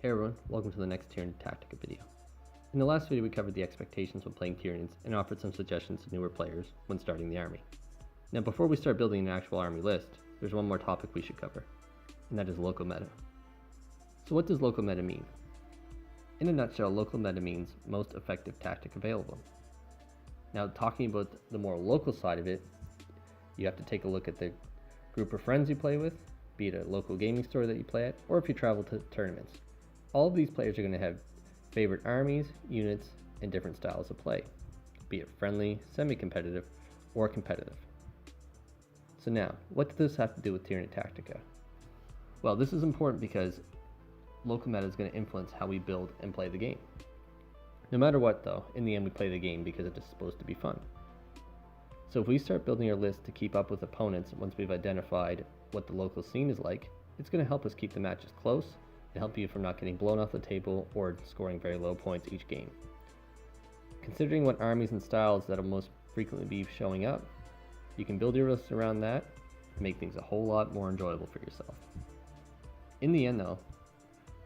Hey everyone, welcome to the next Tyranid Tactica video. In the last video we covered the expectations when playing Tyranids and offered some suggestions to newer players when starting the army. Now before we start building an actual army list, there's one more topic we should cover, and that is local meta. So what does local meta mean? In a nutshell, local meta means most effective tactic available. Now talking about the more local side of it, you have to take a look at the group of friends you play with, be it a local gaming store that you play at, or if you travel to tournaments. All of these players are going to have favorite armies, units, and different styles of play, be it friendly, semi-competitive, or competitive. So now, what does this have to do with Tyranid Tactica? Well, this is important because local meta is going to influence how we build and play the game. No matter what though, in the end we play the game because it's supposed to be fun. So if we start building our list to keep up with opponents once we've identified what the local scene is like, it's going to help us keep the matches close and help you from not getting blown off the table or scoring very low points each game. Considering what armies and styles that will most frequently be showing up, you can build your list around that and make things a whole lot more enjoyable for yourself. In the end though,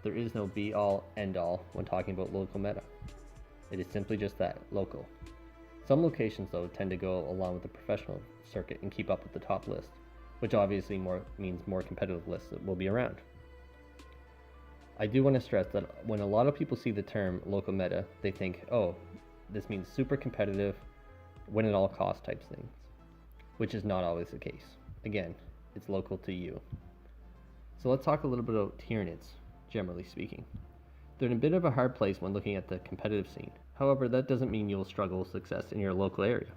there is no be-all, end-all when talking about local meta. It is simply just that, local. Some locations though tend to go along with the professional circuit and keep up with the top list, which obviously means more competitive lists that will be around. I do want to stress that when a lot of people see the term local meta, they think, oh, this means super competitive, win at all costs type things, which is not always the case. Again, it's local to you. So let's talk a little bit about Tyranids, generally speaking. They're in a bit of a hard place when looking at the competitive scene. However, that doesn't mean you'll struggle with success in your local area.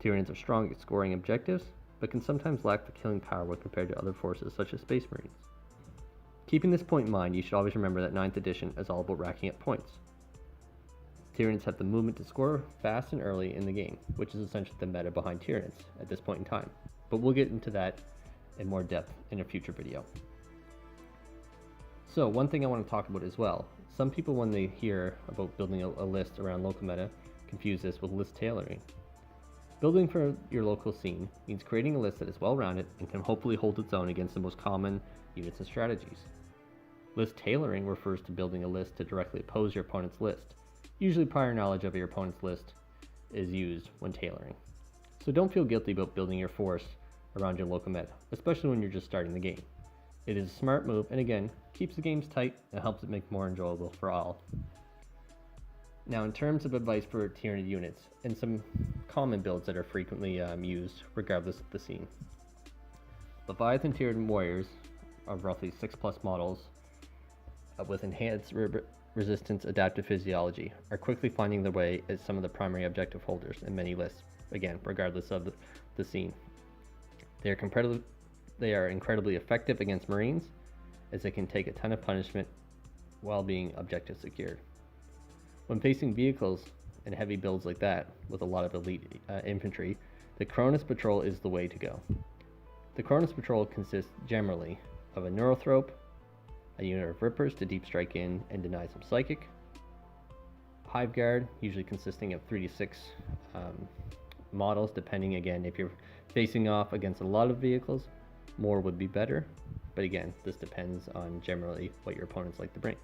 Tyranids are strong at scoring objectives, but can sometimes lack the killing power when compared to other forces such as Space Marines. Keeping this point in mind, you should always remember that 9th edition is all about racking up points. Tyranids have the movement to score fast and early in the game, which is essentially the meta behind Tyranids at this point in time. But we'll get into that in more depth in a future video. So one thing I want to talk about as well, some people when they hear about building a list around local meta confuse this with list tailoring. Building for your local scene means creating a list that is well-rounded and can hopefully hold its own against the most common units and strategies. List tailoring refers to building a list to directly oppose your opponent's list. Usually prior knowledge of your opponent's list is used when tailoring. So don't feel guilty about building your force around your local meta, especially when you're just starting the game. It is a smart move and again, keeps the games tight and helps it make more enjoyable for all. Now in terms of advice for Tyranid units and some common builds that are frequently used regardless of the scene. Leviathan Tyranid warriors of roughly 6+ models with enhanced resistance adaptive physiology are quickly finding their way as some of the primary objective holders in many lists, again regardless of the scene. They are incredibly effective against Marines as they can take a ton of punishment while being objective secured. When facing vehicles and heavy builds like that with a lot of elite infantry, the Cronus Patrol is the way to go. The Cronus Patrol consists generally of a Neurothrope, a unit of Rippers to deep strike in and deny some psychic, Hive Guard, usually consisting of 3 to 6 models, depending again if you're facing off against a lot of vehicles, more would be better, but again, this depends on generally what your opponents like to bring.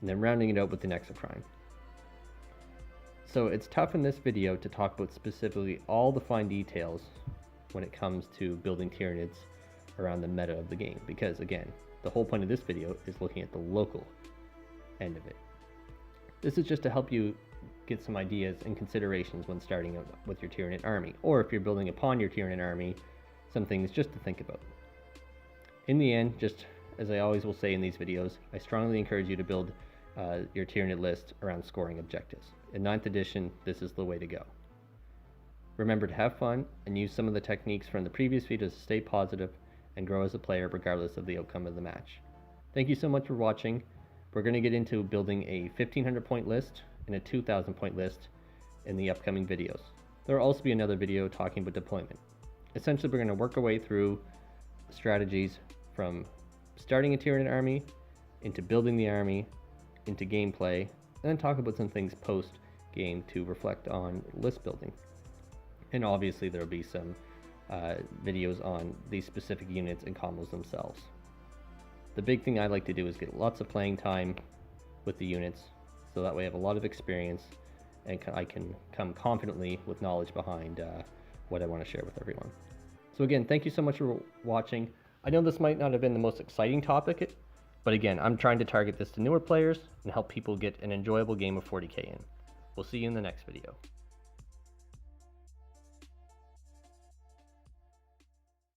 And then rounding it out with the Exocrine. So it's tough in this video to talk about specifically all the fine details when it comes to building Tyranids around the meta of the game, because again, the whole point of this video is looking at the local end of it. This is just to help you get some ideas and considerations when starting out with your Tyranid army, or if you're building upon your Tyranid army, some things just to think about. In the end, just as I always will say in these videos, I strongly encourage you to build your Tyranid list around scoring objectives. In 9th edition, this is the way to go. Remember to have fun and use some of the techniques from the previous videos to stay positive and grow as a player regardless of the outcome of the match. Thank you so much for watching. We're going to get into building a 1500 point list and a 2000 point list in the upcoming videos. There will also be another video talking about deployment. Essentially, we're going to work our way through strategies from starting a Tyranid army, into building the army, into gameplay, and then talk about some things post game to reflect on list building. And obviously there will be some videos on these specific units and combos themselves. The big thing I like to do is get lots of playing time with the units, so that way I have a lot of experience and I can come confidently with knowledge behind what I want to share with everyone. So again, thank you so much for watching. I know this might not have been the most exciting topic, but again, I'm trying to target this to newer players and help people get an enjoyable game of 40k in. We'll see you in the next video.